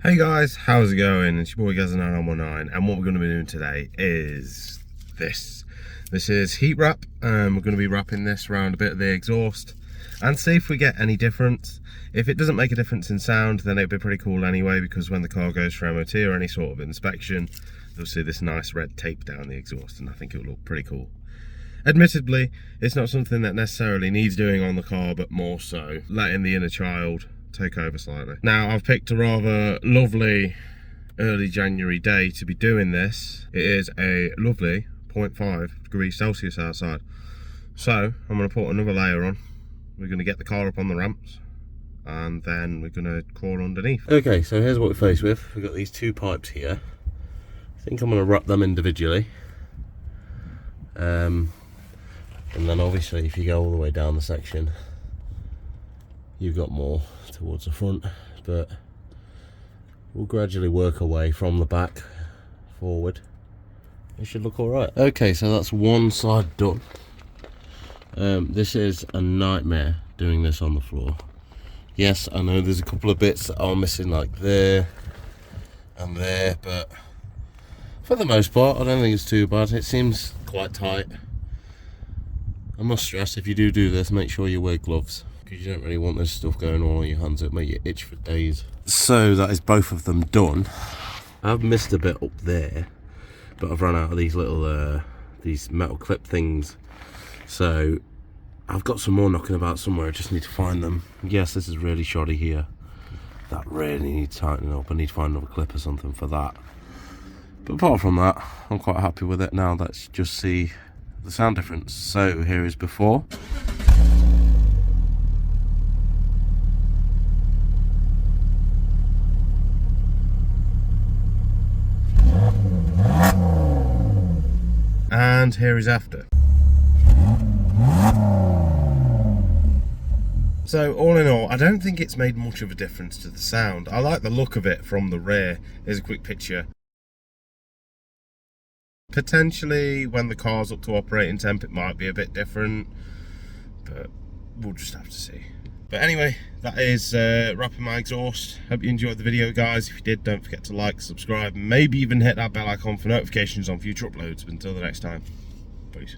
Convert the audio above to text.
Hey guys, how's it going? It's your boy Gaz919, and what we're going to be doing today is this. This is heat wrap. We're going to be wrapping this around a bit of the exhaust and see if we get any difference. If it doesn't make a difference in sound, then it'd be pretty cool anyway, because when the car goes for MOT or any sort of inspection, you'll see this nice red tape down the exhaust, and I think it'll look pretty cool. Admittedly, it's not something that necessarily needs doing on the car, but more so letting the inner child take over slightly. Now, I've picked a rather lovely early January day to be doing this. It is a lovely 0.5 degrees Celsius outside. So I'm going to put another layer on. We're going to get the car up on the ramps, and then we're going to crawl underneath. Okay, so here's what we're faced with. We've got these two pipes here. I think I'm going to wrap them individually. And then obviously if you go all the way down the section, you've got more towards the front, but we'll gradually work our way from the back forward. It should look all right. Okay, so that's one side done. This is a nightmare doing this on the floor. Yes, I know there's a couple of bits that are missing, like there and there, but for the most part I don't think it's too bad. It seems quite tight. I must stress, if you do this, make sure you wear gloves, because you don't really want this stuff going on your hands. It'll make you itch for days. So that is both of them done. I've missed a bit up there, but I've run out of these little these metal clip things, so I've got some more knocking about somewhere. I just need to find them. Yes, this is really shoddy here. That really needs tightening up. I need to find another clip or something for that. But apart from that, I'm quite happy with it. Now let's just see the sound difference. So here is before. And here is after. So all in all, I don't think it's made much of a difference to the sound. I like the look of it from the rear. Here's a quick picture. Potentially when the car's up to operating temp it might be a bit different, but we'll just have to see. But anyway, that is wrapping my exhaust. Hope you enjoyed the video, guys. If you did, don't forget to like, subscribe, maybe even hit that bell icon for notifications on future uploads. But until the next time, peace.